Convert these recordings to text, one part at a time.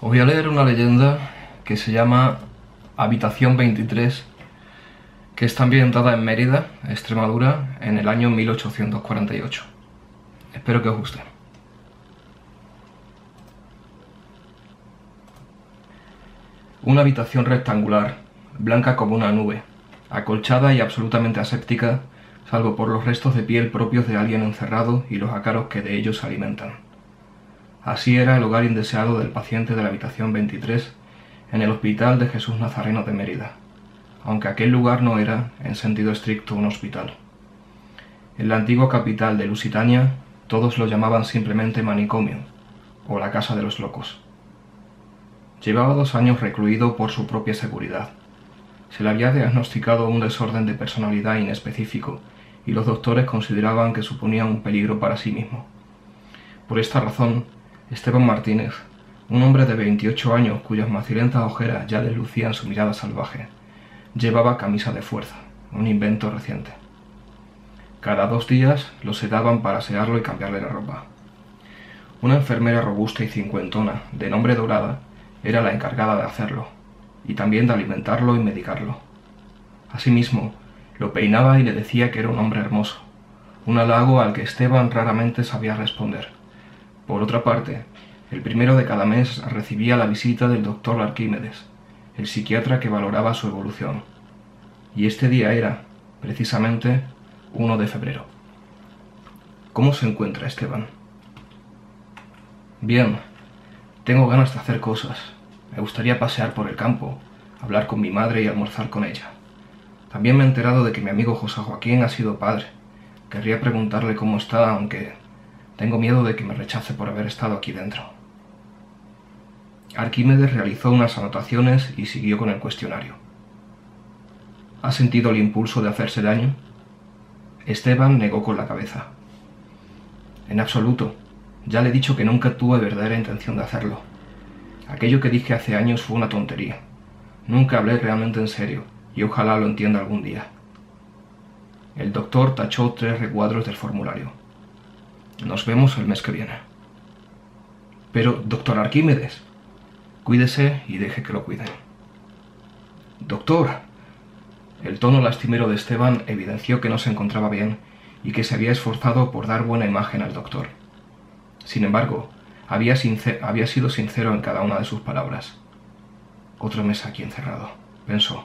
Os voy a leer una leyenda que se llama Habitación 23, que está ambientada en Mérida, Extremadura, en el año 1848. Espero que os guste. Una habitación rectangular, blanca como una nube, acolchada y absolutamente aséptica, salvo por los restos de piel propios de alguien encerrado y los ácaros que de ellos se alimentan. Así era el hogar indeseado del paciente de la habitación 23 en el Hospital de Jesús Nazareno de Mérida, aunque aquel lugar no era, en sentido estricto, un hospital. En la antigua capital de Lusitania, todos lo llamaban simplemente manicomio, o la casa de los locos. Llevaba 2 años recluido por su propia seguridad. Se le había diagnosticado un desorden de personalidad inespecífico, y los doctores consideraban que suponía un peligro para sí mismo. Por esta razón, Esteban Martínez, un hombre de 28 años cuyas macilentas ojeras ya deslucían su mirada salvaje, llevaba camisa de fuerza, un invento reciente. Cada 2 días lo sedaban para asearlo y cambiarle la ropa. Una enfermera robusta y cincuentona, de nombre Dorada, era la encargada de hacerlo, y también de alimentarlo y medicarlo. Asimismo, lo peinaba y le decía que era un hombre hermoso, un halago al que Esteban raramente sabía responder. Por otra parte, el primero de cada mes recibía la visita del doctor Arquímedes, el psiquiatra que valoraba su evolución. Y este día era, precisamente, 1 de febrero. ¿Cómo se encuentra Esteban? Bien, tengo ganas de hacer cosas. Me gustaría pasear por el campo, hablar con mi madre y almorzar con ella. También me he enterado de que mi amigo José Joaquín ha sido padre. Querría preguntarle cómo está, aunque tengo miedo de que me rechace por haber estado aquí dentro. Arquímedes realizó unas anotaciones y siguió con el cuestionario. ¿Ha sentido el impulso de hacerse daño? Esteban negó con la cabeza. En absoluto. Ya le he dicho que nunca tuve verdadera intención de hacerlo. Aquello que dije hace años fue una tontería. Nunca hablé realmente en serio, y ojalá lo entienda algún día. El doctor tachó 3 recuadros del formulario. Nos vemos el mes que viene. Pero, doctor Arquímedes, cuídese y deje que lo cuiden. Doctor. El tono lastimero de Esteban evidenció que no se encontraba bien y que se había esforzado por dar buena imagen al doctor. Sin embargo, había sido sincero en cada una de sus palabras. Otro mes aquí encerrado, pensó.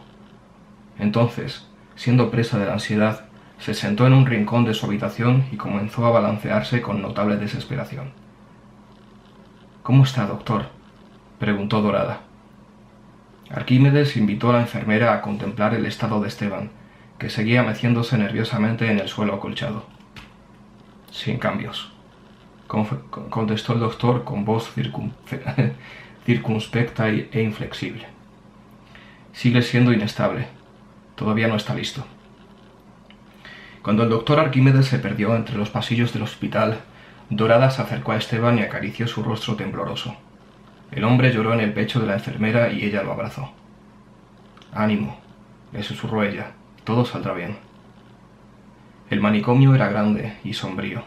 Entonces, siendo presa de la ansiedad, se sentó en un rincón de su habitación y comenzó a balancearse con notable desesperación. ¿Cómo está, doctor?, preguntó Dorada. Arquímedes invitó a la enfermera a contemplar el estado de Esteban, que seguía meciéndose nerviosamente en el suelo acolchado. Sin cambios, contestó el doctor con voz circunspecta e inflexible. Sigue siendo inestable. Todavía no está listo. Cuando el doctor Arquímedes se perdió entre los pasillos del hospital, Dorada se acercó a Esteban y acarició su rostro tembloroso. El hombre lloró en el pecho de la enfermera y ella lo abrazó. «Ánimo», le susurró ella, «todo saldrá bien». El manicomio era grande y sombrío,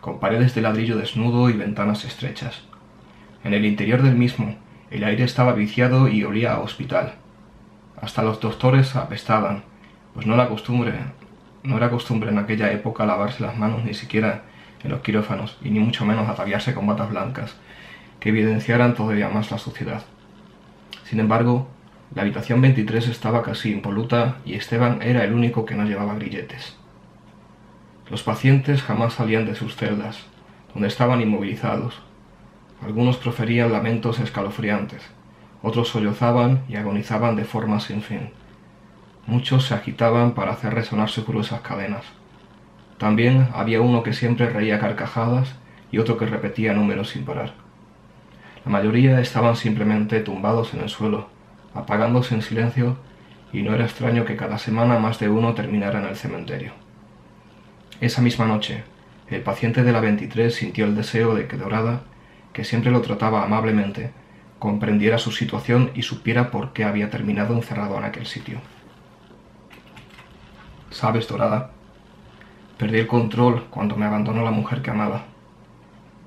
con paredes de ladrillo desnudo y ventanas estrechas. En el interior del mismo, el aire estaba viciado y olía a hospital. Hasta los doctores apestaban, pues no era costumbre en aquella época lavarse las manos ni siquiera en los quirófanos, y ni mucho menos ataviarse con batas blancas, que evidenciaran todavía más la suciedad. Sin embargo, la habitación 23 estaba casi impoluta y Esteban era el único que no llevaba grilletes. Los pacientes jamás salían de sus celdas, donde estaban inmovilizados. Algunos proferían lamentos escalofriantes, otros sollozaban y agonizaban de forma sin fin. Muchos se agitaban para hacer resonar sus gruesas cadenas. También había uno que siempre reía a carcajadas y otro que repetía números sin parar. La mayoría estaban simplemente tumbados en el suelo, apagándose en silencio, y no era extraño que cada semana más de uno terminara en el cementerio. Esa misma noche, el paciente de la 23 sintió el deseo de que Dorada, que siempre lo trataba amablemente, comprendiera su situación y supiera por qué había terminado encerrado en aquel sitio. «Sabes, Dorada, perdí el control cuando me abandonó la mujer que amaba.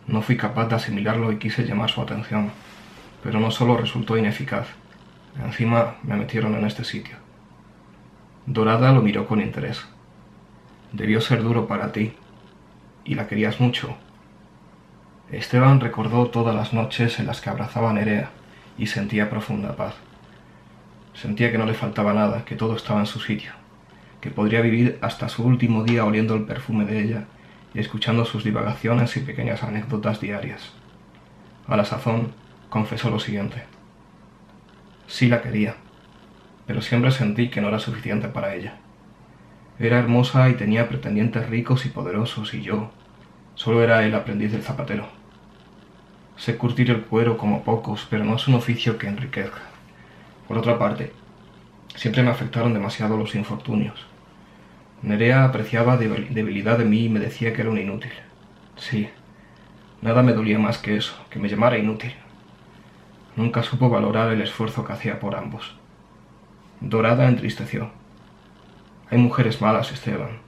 No fui capaz de asimilarlo y quise llamar su atención. pero no solo resultó ineficaz, encima me metieron en este sitio. Dorada lo miró con interés. Debió ser duro para ti, y la querías mucho. Esteban recordó todas las noches en las que abrazaba a Nerea y sentía profunda paz. Sentía que no le faltaba nada, que todo estaba en su sitio, que podría vivir hasta su último día oliendo el perfume de ella y escuchando sus divagaciones y pequeñas anécdotas diarias. A la sazón, confesó lo siguiente. Sí la quería, pero siempre sentí que no era suficiente para ella. Era hermosa y tenía pretendientes ricos y poderosos, y yo solo era el aprendiz del zapatero. Sé curtir el cuero como pocos, pero no es un oficio que enriquezca. Por otra parte, siempre me afectaron demasiado los infortunios. Nerea apreciaba debilidad de mí y me decía que era un inútil. Sí, nada me dolía más que eso, que me llamara inútil. Nunca supo valorar el esfuerzo que hacía por ambos. Dorada entristeció. Hay mujeres malas, Esteban.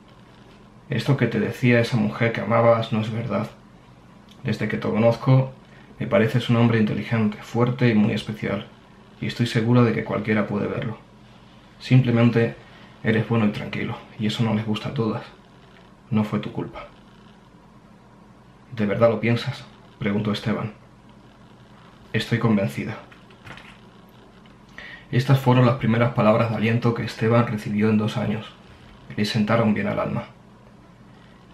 Esto que te decía esa mujer que amabas no es verdad. Desde que te conozco, me pareces un hombre inteligente, fuerte y muy especial, y estoy segura de que cualquiera puede verlo. Simplemente eres bueno y tranquilo, y eso no les gusta a todas. No fue tu culpa. ¿De verdad lo piensas?, preguntó Esteban. Estoy convencida. Estas fueron las primeras palabras de aliento que Esteban recibió en 2 años. Le sentaron bien al alma.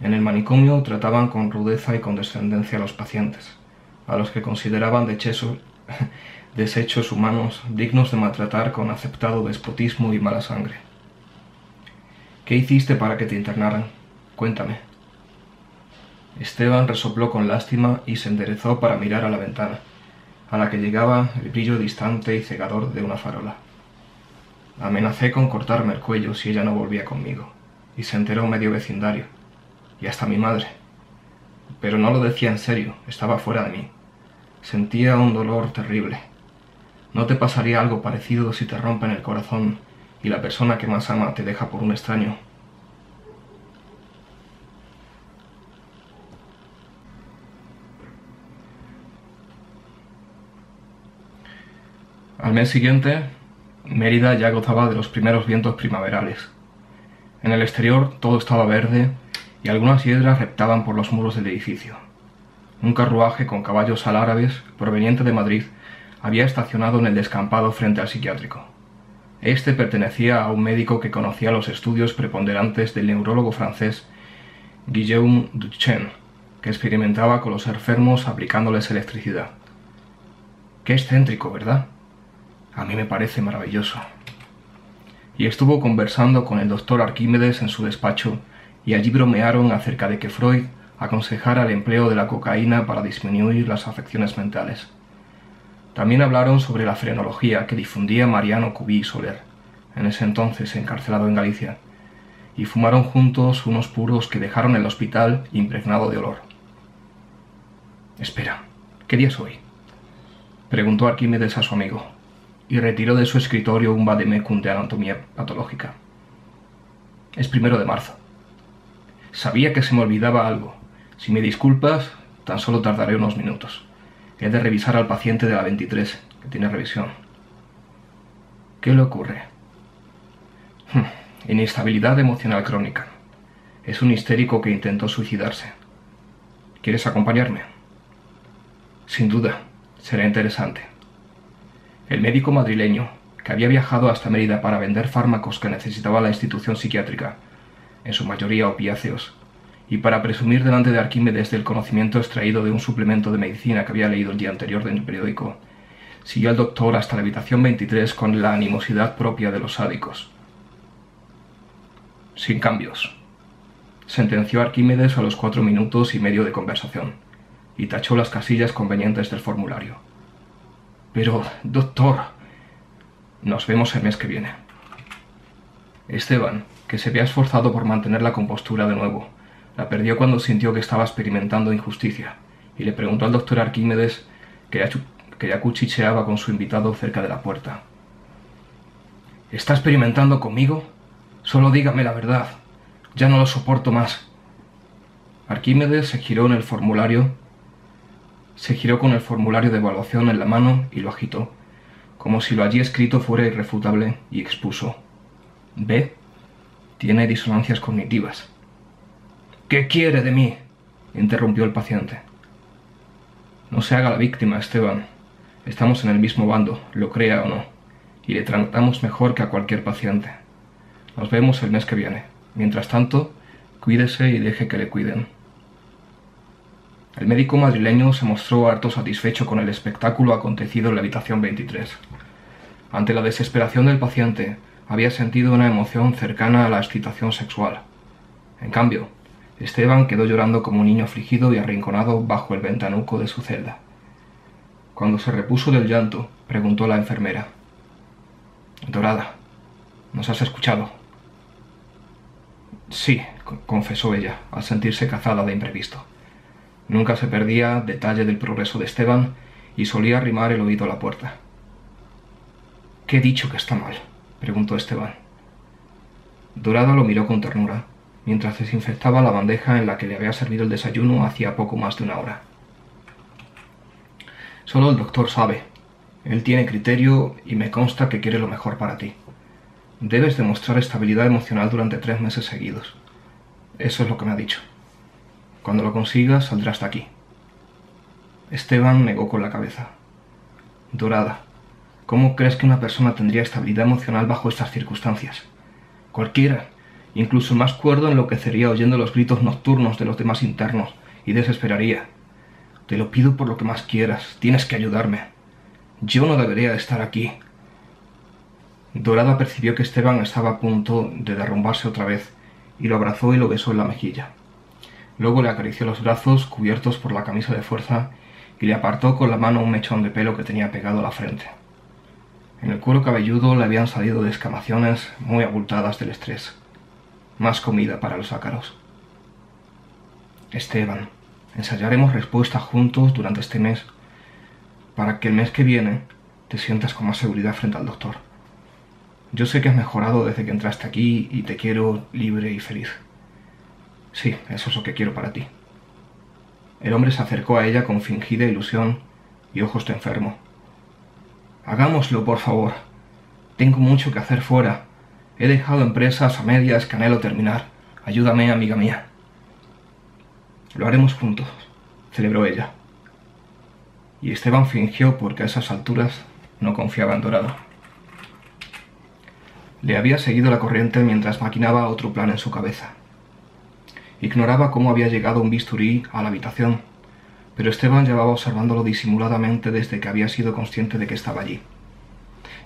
En el manicomio trataban con rudeza y condescendencia a los pacientes, a los que consideraban desechos humanos dignos de maltratar con aceptado despotismo y mala sangre. ¿Qué hiciste para que te internaran? Cuéntame. Esteban resopló con lástima y se enderezó para mirar a la ventana, a la que llegaba el brillo distante y cegador de una farola. Amenacé con cortarme el cuello si ella no volvía conmigo, y se enteró medio vecindario, y hasta mi madre. Pero no lo decía en serio, estaba fuera de mí. Sentía un dolor terrible. ¿No te pasaría algo parecido si te rompen el corazón y la persona que más ama te deja por un extraño? Al mes siguiente, Mérida ya gozaba de los primeros vientos primaverales. En el exterior todo estaba verde y algunas hiedras reptaban por los muros del edificio. Un carruaje con caballos alárabes, proveniente de Madrid, había estacionado en el descampado frente al psiquiátrico. Este pertenecía a un médico que conocía los estudios preponderantes del neurólogo francés Guillaume Duchenne, que experimentaba con los enfermos aplicándoles electricidad. Qué excéntrico, ¿verdad? A mí me parece maravilloso. Y estuvo conversando con el doctor Arquímedes en su despacho, y allí bromearon acerca de que Freud aconsejara el empleo de la cocaína para disminuir las afecciones mentales. También hablaron sobre la frenología que difundía Mariano Cubí Soler, en ese entonces encarcelado en Galicia, y fumaron juntos unos puros que dejaron el hospital impregnado de olor. Espera, ¿qué día es hoy?, preguntó Arquímedes a su amigo, y retiró de su escritorio un vademecum de anatomía patológica. Es 1 de marzo. Sabía que se me olvidaba algo. Si me disculpas, tan solo tardaré unos minutos. He de revisar al paciente de la 23, que tiene revisión. ¿Qué le ocurre? Inestabilidad emocional crónica. Es un histérico que intentó suicidarse. ¿Quieres acompañarme? Sin duda, será interesante. El médico madrileño, que había viajado hasta Mérida para vender fármacos que necesitaba la institución psiquiátrica, en su mayoría opiáceos, y para presumir delante de Arquímedes del conocimiento extraído de un suplemento de medicina que había leído el día anterior en el periódico, siguió al doctor hasta la habitación 23 con la animosidad propia de los sádicos. Sin cambios, sentenció Arquímedes a los 4 minutos y medio de conversación, y tachó las casillas convenientes del formulario. Pero, doctor, nos vemos el mes que viene. Esteban, que se había esforzado por mantener la compostura de nuevo, la perdió cuando sintió que estaba experimentando injusticia, y le preguntó al doctor Arquímedes, que ya cuchicheaba con su invitado cerca de la puerta. ¿Está experimentando conmigo? Solo dígame la verdad. Ya no lo soporto más. Arquímedes se giró en el formulario. Se giró con el formulario de evaluación en la mano y lo agitó, como si lo allí escrito fuera irrefutable, y expuso: B. Tiene disonancias cognitivas. ¿Qué quiere de mí?, interrumpió el paciente. No se haga la víctima, Esteban. Estamos en el mismo bando, lo crea o no, y le tratamos mejor que a cualquier paciente. Nos vemos el mes que viene. Mientras tanto, cuídese y deje que le cuiden. El médico madrileño se mostró harto satisfecho con el espectáculo acontecido en la habitación 23. Ante la desesperación del paciente, había sentido una emoción cercana a la excitación sexual. En cambio, Esteban quedó llorando como un niño afligido y arrinconado bajo el ventanuco de su celda. Cuando se repuso del llanto, preguntó a la enfermera: «Dorada, ¿nos has escuchado?» «Sí», confesó ella, al sentirse cazada de imprevisto. Nunca se perdía detalle del progreso de Esteban y solía arrimar el oído a la puerta. «¿Qué he dicho que está mal?», preguntó Esteban. Dorada lo miró con ternura, mientras desinfectaba la bandeja en la que le había servido el desayuno hacía poco más de una hora. «Solo el doctor sabe. Él tiene criterio y me consta que quiere lo mejor para ti. Debes demostrar estabilidad emocional durante 3 meses seguidos. Eso es lo que me ha dicho. Cuando lo consigas, saldrás de aquí». Esteban negó con la cabeza. «Dorada, ¿cómo crees que una persona tendría estabilidad emocional bajo estas circunstancias? Cualquiera, incluso el más cuerdo, enloquecería oyendo los gritos nocturnos de los demás internos y desesperaría. Te lo pido por lo que más quieras, tienes que ayudarme. Yo no debería estar aquí». Dorada percibió que Esteban estaba a punto de derrumbarse otra vez y lo abrazó y lo besó en la mejilla. Luego le acarició los brazos cubiertos por la camisa de fuerza y le apartó con la mano un mechón de pelo que tenía pegado a la frente. En el cuero cabelludo le habían salido descamaciones muy abultadas del estrés. Más comida para los ácaros. «Esteban, ensayaremos respuestas juntos durante este mes para que el mes que viene te sientas con más seguridad frente al doctor. Yo sé que has mejorado desde que entraste aquí y te quiero libre y feliz. Sí, eso es lo que quiero para ti». El hombre se acercó a ella con fingida ilusión y ojos de enfermo. «Hagámoslo, por favor. Tengo mucho que hacer fuera. He dejado empresas a medias que anhelo terminar. Ayúdame, amiga mía». «Lo haremos juntos», celebró ella. Y Esteban fingió, porque a esas alturas no confiaba en Dorada. Le había seguido la corriente mientras maquinaba otro plan en su cabeza. Ignoraba cómo había llegado un bisturí a la habitación, pero Esteban llevaba observándolo disimuladamente desde que había sido consciente de que estaba allí.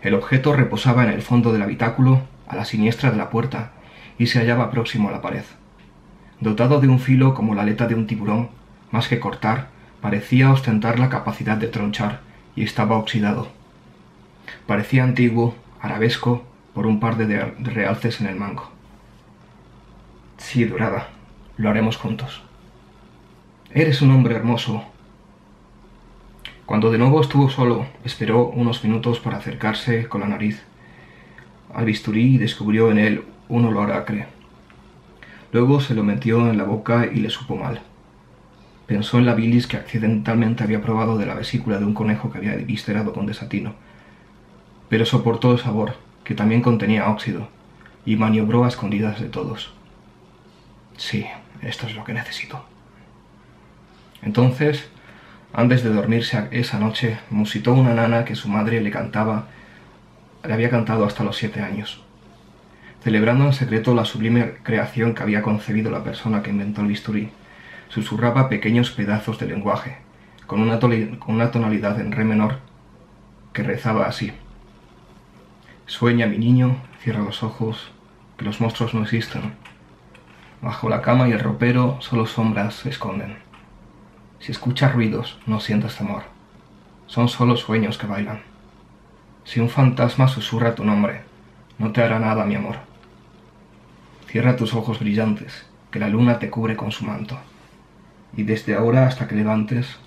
El objeto reposaba en el fondo del habitáculo, a la siniestra de la puerta, y se hallaba próximo a la pared. Dotado de un filo como la aleta de un tiburón, más que cortar, parecía ostentar la capacidad de tronchar, y estaba oxidado. Parecía antiguo, arabesco, por un par de realces en el mango. «Sí, Dorada, lo haremos juntos. Eres un hombre hermoso». Cuando de nuevo estuvo solo, esperó unos minutos para acercarse con la nariz al bisturí y descubrió en él un olor acre. Luego se lo metió en la boca y le supo mal. Pensó en la bilis que accidentalmente había probado de la vesícula de un conejo que había viscerado con desatino, pero soportó el sabor, que también contenía óxido, y maniobró a escondidas de todos. «Sí, esto es lo que necesito». Entonces, antes de dormirse esa noche, musitó una nana que su madre le había cantado hasta los 7 años, celebrando en secreto la sublime creación que había concebido la persona que inventó el bisturí. Susurraba pequeños pedazos de lenguaje, con una tonalidad en re menor, que rezaba así: «Sueña, mi niño, cierra los ojos, que los monstruos no existen. Bajo la cama y el ropero solo sombras se esconden. Si escuchas ruidos, no sientas temor. Son solo sueños que bailan. Si un fantasma susurra tu nombre, no te hará nada, mi amor. Cierra tus ojos brillantes, que la luna te cubre con su manto. Y desde ahora hasta que levantes,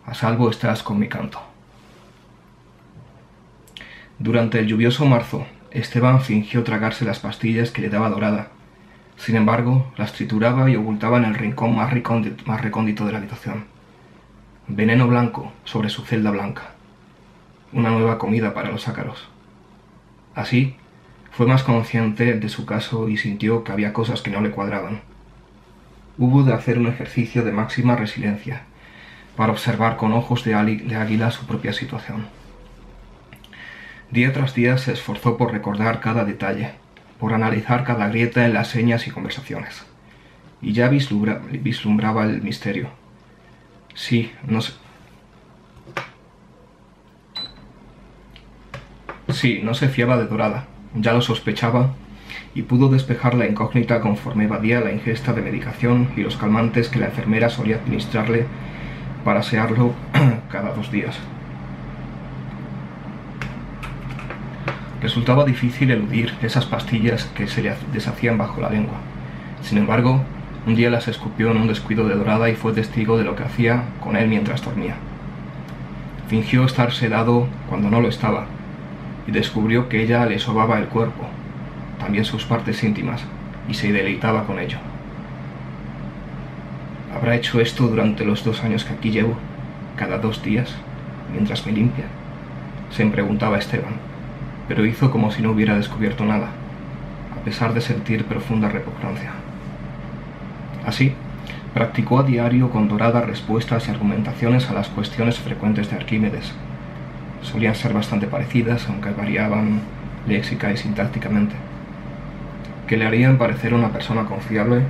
a salvo estás con mi canto». Durante el lluvioso marzo, Esteban fingió tragarse las pastillas que le daba Dorada. Sin embargo, las trituraba y ocultaba en el rincón más recóndito de la habitación. veneno blanco sobre su celda blanca. Una nueva comida para los ácaros. Así, fue más consciente de su caso y sintió que había cosas que no le cuadraban. Hubo de hacer un ejercicio de máxima resiliencia para observar con ojos de águila su propia situación. Día tras día se esforzó por recordar cada detalle, por analizar cada grieta en las señas y conversaciones. Y ya vislumbraba el misterio. Sí, no se fiaba de Dorada, ya lo sospechaba, y pudo despejar la incógnita conforme evadía la ingesta de medicación y los calmantes que la enfermera solía administrarle para asearlo cada 2 días. Resultaba difícil eludir esas pastillas que se le deshacían bajo la lengua. Sin embargo, un día las escupió en un descuido de Dorada y fue testigo de lo que hacía con él mientras dormía. Fingió estar sedado cuando no lo estaba, y descubrió que ella le sobaba el cuerpo, también sus partes íntimas, y se deleitaba con ello. ¿Habrá hecho esto durante los 2 años que aquí llevo, cada 2 días, mientras me limpia? Se preguntaba Esteban, pero hizo como si no hubiera descubierto nada, a pesar de sentir profunda repugnancia. Así, practicó a diario con Dorada respuestas y argumentaciones a las cuestiones frecuentes de Arquímedes. Solían ser bastante parecidas, aunque variaban léxica y sintácticamente, que le harían parecer una persona confiable,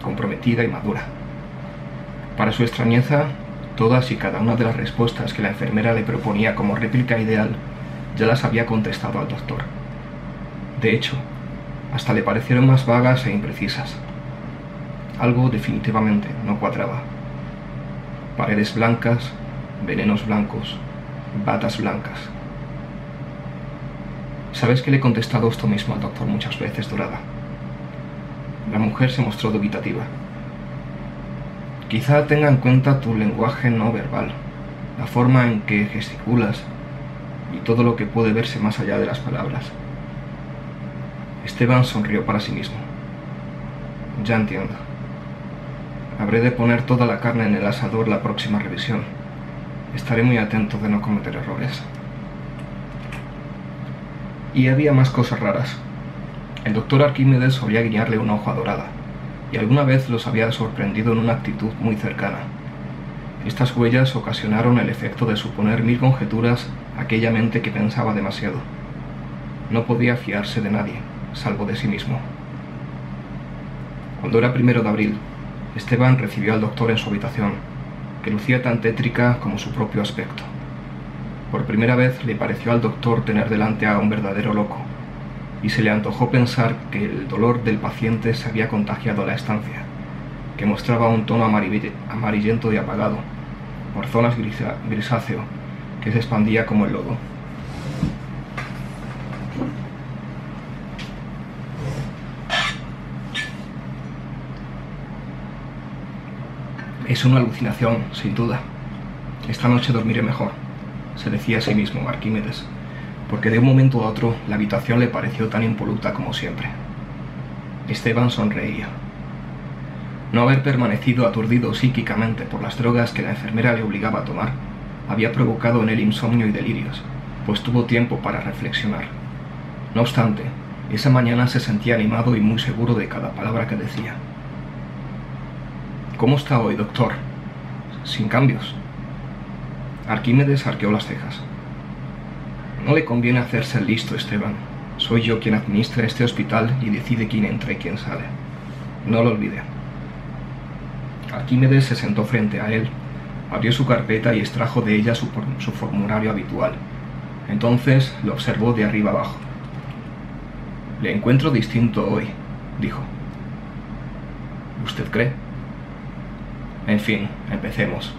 comprometida y madura. Para su extrañeza, todas y cada una de las respuestas que la enfermera le proponía como réplica ideal ya las había contestado al doctor. De hecho, hasta le parecieron más vagas e imprecisas. Algo definitivamente no cuadraba. Paredes blancas, venenos blancos, batas blancas. ¿Sabes que le he contestado esto mismo al doctor muchas veces, Dorada? La mujer se mostró dubitativa. Quizá tenga en cuenta tu lenguaje no verbal, la forma en que gesticulas y todo lo que puede verse más allá de las palabras. Esteban sonrió para sí mismo. Ya entiendo. Habré de poner toda la carne en el asador la próxima revisión. Estaré muy atento de no cometer errores. Y había más cosas raras. El doctor Arquímedes solía guiñarle un ojo a Dorada, y alguna vez los había sorprendido en una actitud muy cercana. Estas huellas ocasionaron el efecto de suponer 1000 conjeturas a aquella mente que pensaba demasiado. No podía fiarse de nadie, salvo de sí mismo. Cuando era 1 de abril, Esteban recibió al doctor en su habitación, que lucía tan tétrica como su propio aspecto. Por primera vez le pareció al doctor tener delante a un verdadero loco, y se le antojó pensar que el dolor del paciente se había contagiado a la estancia, que mostraba un tono amarillento y apagado, por zonas grisáceo, que se expandía como el lodo. Es una alucinación, sin duda. Esta noche dormiré mejor, se decía a sí mismo Arquímedes, porque de un momento a otro la habitación le pareció tan impoluta como siempre. Esteban sonreía. No haber permanecido aturdido psíquicamente por las drogas que la enfermera le obligaba a tomar había provocado en él insomnio y delirios, pues tuvo tiempo para reflexionar. No obstante, esa mañana se sentía animado y muy seguro de cada palabra que decía. ¿Cómo está hoy, doctor? Sin cambios. Arquímedes arqueó las cejas. No le conviene hacerse el listo, Esteban. Soy yo quien administra este hospital y decide quién entra y quién sale. No lo olvide. Arquímedes se sentó frente a él, abrió su carpeta y extrajo de ella su formulario habitual. Entonces lo observó de arriba abajo. Le encuentro distinto hoy, dijo. ¿Usted cree? En fin, empecemos.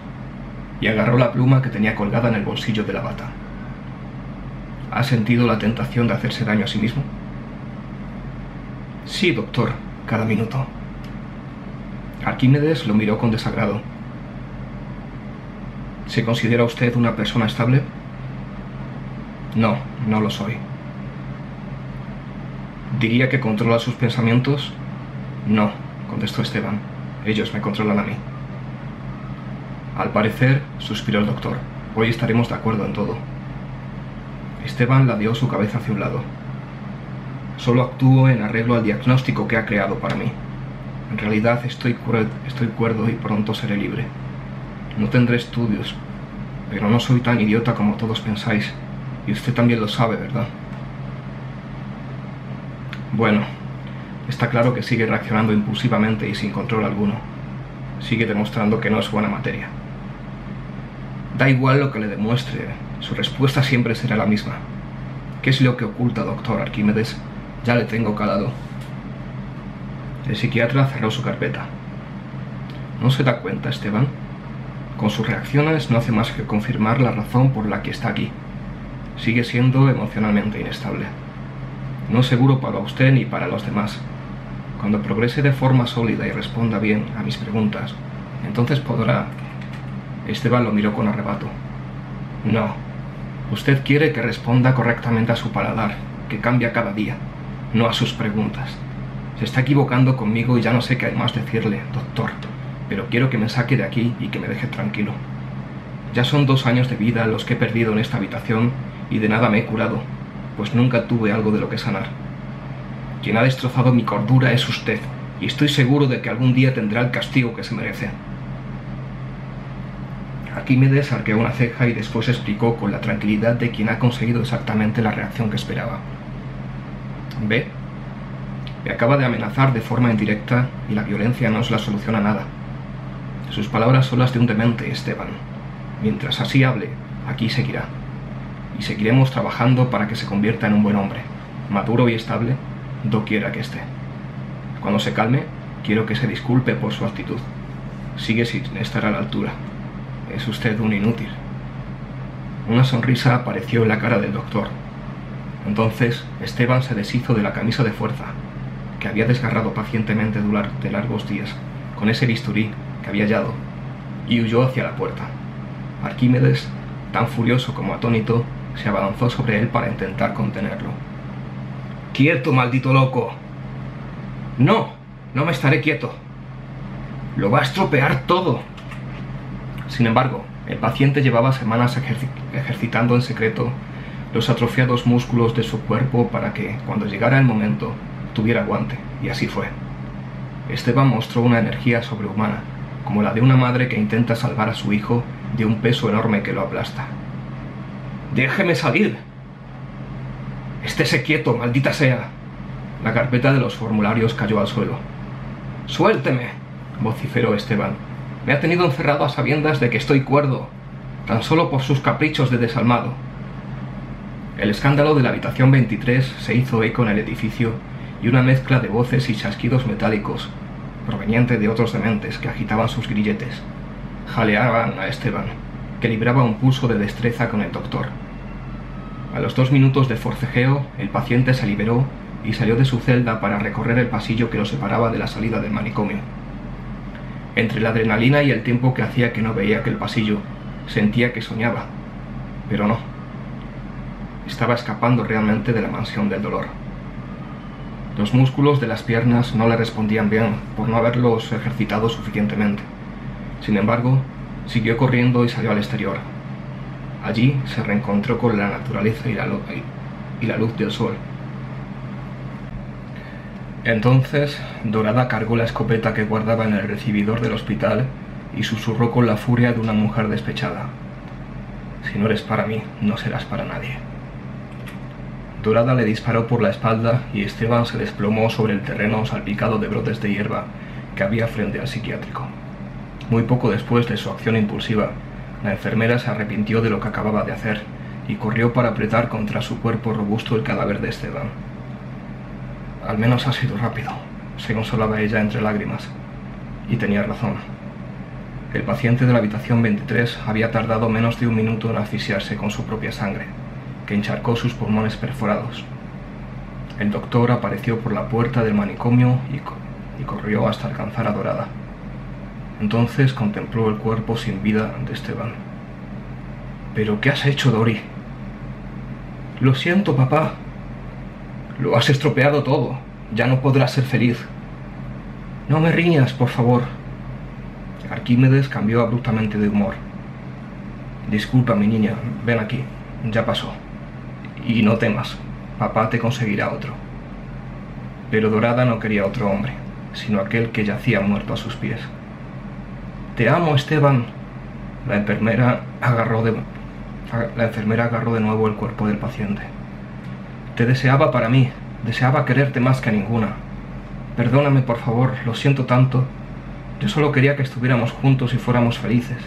Y agarró la pluma que tenía colgada en el bolsillo de la bata. ¿Ha sentido la tentación de hacerse daño a sí mismo? Sí, doctor, cada minuto. Arquímedes lo miró con desagrado. ¿Se considera usted una persona estable? No, no lo soy. ¿Diría que controla sus pensamientos? No, contestó Esteban. Ellos me controlan a mí. Al parecer, suspiró el doctor, hoy estaremos de acuerdo en todo. Esteban ladeó su cabeza hacia un lado. Solo actúo en arreglo al diagnóstico que ha creado para mí. En realidad estoy cuerdo y pronto seré libre. No tendré estudios, pero no soy tan idiota como todos pensáis, y usted también lo sabe, ¿verdad? Bueno, está claro que sigue reaccionando impulsivamente y sin control alguno. Sigue demostrando que no es buena materia. Da igual lo que le demuestre, su respuesta siempre será la misma. ¿Qué es lo que oculta, doctor Arquímedes? Ya le tengo calado. El psiquiatra cerró su carpeta. ¿No se da cuenta, Esteban? Con sus reacciones no hace más que confirmar la razón por la que está aquí. Sigue siendo emocionalmente inestable. No es seguro para usted ni para los demás. Cuando progrese de forma sólida y responda bien a mis preguntas, entonces podrá... Esteban lo miró con arrebato. No. Usted quiere que responda correctamente a su paladar, que cambia cada día, no a sus preguntas. Se está equivocando conmigo y ya no sé qué hay más decirle, doctor, pero quiero que me saque de aquí y que me deje tranquilo. Ya son 2 años de vida los que he perdido en esta habitación y de nada me he curado, pues nunca tuve algo de lo que sanar. Quien ha destrozado mi cordura es usted, y estoy seguro de que algún día tendrá el castigo que se merece. Arquímedes arqueó una ceja y después explicó con la tranquilidad de quien ha conseguido exactamente la reacción que esperaba. ¿Ve? Me acaba de amenazar de forma indirecta y la violencia no es la solución a nada. Sus palabras son las de un demente, Esteban. Mientras así hable, aquí seguirá. Y seguiremos trabajando para que se convierta en un buen hombre, maduro y estable, doquiera que esté. Cuando se calme, quiero que se disculpe por su actitud. Sigue sin estar a la altura. Es usted un inútil. Una sonrisa apareció en la cara del doctor. Entonces, Esteban se deshizo de la camisa de fuerza, que había desgarrado pacientemente durante largos días, con ese bisturí que había hallado, y huyó hacia la puerta. Arquímedes, tan furioso como atónito, se abalanzó sobre él para intentar contenerlo. ¡Quieto, maldito loco! ¡No! ¡No me estaré quieto! ¡Lo va a estropear todo! Sin embargo, el paciente llevaba semanas ejercitando en secreto los atrofiados músculos de su cuerpo para que, cuando llegara el momento, tuviera aguante, y así fue. Esteban mostró una energía sobrehumana, como la de una madre que intenta salvar a su hijo de un peso enorme que lo aplasta. ¡Déjeme salir! ¡Estése quieto, maldita sea! La carpeta de los formularios cayó al suelo. ¡Suélteme!, vociferó Esteban. Me ha tenido encerrado a sabiendas de que estoy cuerdo, tan solo por sus caprichos de desalmado. El escándalo de la habitación 23 se hizo eco en el edificio y una mezcla de voces y chasquidos metálicos, proveniente de otros dementes que agitaban sus grilletes, jaleaban a Esteban, que libraba un pulso de destreza con el doctor. A los 2 minutos de forcejeo, el paciente se liberó y salió de su celda para recorrer el pasillo que lo separaba de la salida del manicomio. Entre la adrenalina y el tiempo que hacía que no veía aquel pasillo, sentía que soñaba, pero no. Estaba escapando realmente de la mansión del dolor. Los músculos de las piernas no le respondían bien por no haberlos ejercitado suficientemente. Sin embargo, siguió corriendo y salió al exterior. Allí se reencontró con la naturaleza y la luz del sol. Entonces, Dorada cargó la escopeta que guardaba en el recibidor del hospital y susurró con la furia de una mujer despechada. Si no eres para mí, no serás para nadie. Dorada le disparó por la espalda y Esteban se desplomó sobre el terreno salpicado de brotes de hierba que había frente al psiquiátrico. Muy poco después de su acción impulsiva, la enfermera se arrepintió de lo que acababa de hacer y corrió para apretar contra su cuerpo robusto el cadáver de Esteban. Al menos ha sido rápido, se consolaba ella entre lágrimas. Y tenía razón. El paciente de la habitación 23 había tardado menos de 1 minuto en asfixiarse con su propia sangre, que encharcó sus pulmones perforados. El doctor apareció por la puerta del manicomio y corrió hasta alcanzar a Dorada. Entonces contempló el cuerpo sin vida de Esteban. ¿Pero qué has hecho, Dori? Lo siento, papá. Lo has estropeado todo. Ya no podrás ser feliz. No me riñas, por favor. Arquímedes cambió abruptamente de humor. Disculpa, mi niña, ven aquí, ya pasó. Y no temas, papá te conseguirá otro. Pero Dorada no quería otro hombre, sino aquel que yacía muerto a sus pies. Te amo, Esteban. La enfermera agarró de nuevo el cuerpo del paciente. Te deseaba para mí, deseaba quererte más que a ninguna. Perdóname, por favor, lo siento tanto. Yo solo quería que estuviéramos juntos y fuéramos felices.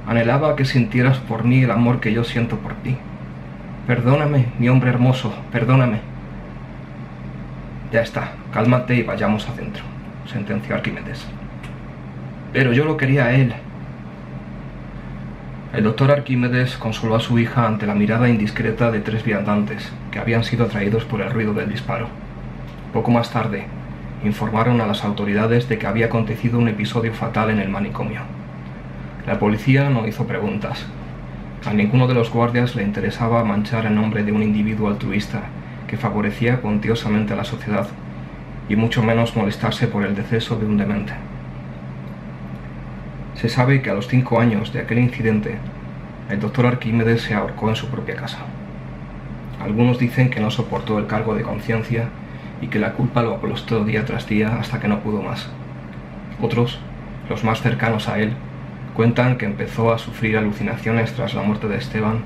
Anhelaba que sintieras por mí el amor que yo siento por ti. Perdóname, mi hombre hermoso, perdóname. Ya está, cálmate y vayamos adentro, sentenció Arquímedes. Pero yo lo quería a él. El doctor Arquímedes consoló a su hija ante la mirada indiscreta de 3 viandantes, que habían sido atraídos por el ruido del disparo. Poco más tarde, informaron a las autoridades de que había acontecido un episodio fatal en el manicomio. La policía no hizo preguntas. A ninguno de los guardias le interesaba manchar el nombre de un individuo altruista que favorecía cuantiosamente a la sociedad, y mucho menos molestarse por el deceso de un demente. Se sabe que a los 5 años de aquel incidente, el doctor Arquímedes se ahorcó en su propia casa. Algunos dicen que no soportó el cargo de conciencia y que la culpa lo aplastó día tras día hasta que no pudo más. Otros, los más cercanos a él, cuentan que empezó a sufrir alucinaciones tras la muerte de Esteban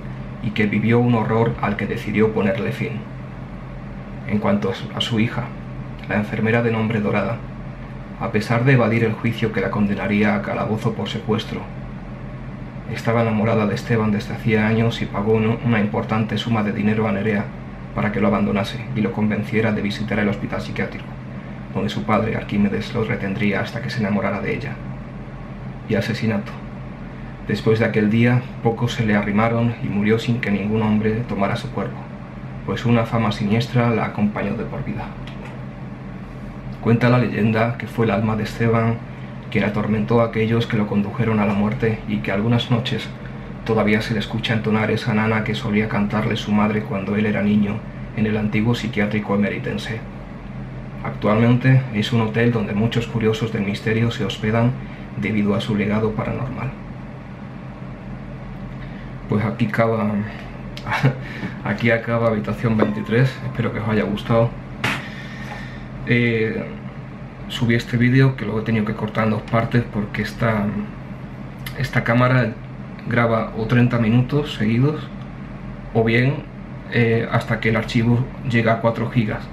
y que vivió un horror al que decidió ponerle fin. En cuanto a su hija, la enfermera de nombre Dorada, a pesar de evadir el juicio que la condenaría a calabozo por secuestro, estaba enamorada de Esteban desde hacía años y pagó una importante suma de dinero a Nerea para que lo abandonase y lo convenciera de visitar el hospital psiquiátrico, donde su padre, Arquímedes, lo retendría hasta que se enamorara de ella. Y asesinato. Después de aquel día, pocos se le arrimaron y murió sin que ningún hombre tomara su cuerpo, pues una fama siniestra la acompañó de por vida. Cuenta la leyenda que fue el alma de Esteban quien atormentó a aquellos que lo condujeron a la muerte y que algunas noches todavía se le escucha entonar esa nana que solía cantarle su madre cuando él era niño en el antiguo psiquiátrico emeritense. Actualmente es un hotel donde muchos curiosos del misterio se hospedan debido a su legado paranormal. Pues aquí acaba Habitación 23, espero que os haya gustado. Subí este vídeo que lo he tenido que cortar en 2 partes porque esta cámara graba o 30 minutos seguidos o bien hasta que el archivo llega a 4 gigas.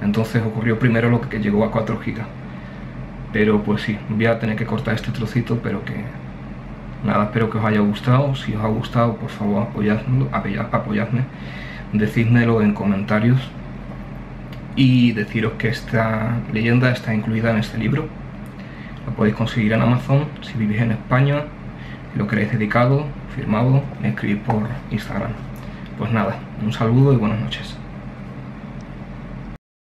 Entonces ocurrió primero lo que llegó a 4 gigas. Pero pues sí, voy a tener que cortar este trocito, pero que nada, espero que os haya gustado. Si os ha gustado, por favor apoyadme, decídmelo en comentarios y deciros que esta leyenda está incluida en este libro. Lo podéis conseguir en Amazon si vivís en España y lo queréis dedicado, firmado, me escribís por Instagram. Pues nada, un saludo y buenas noches.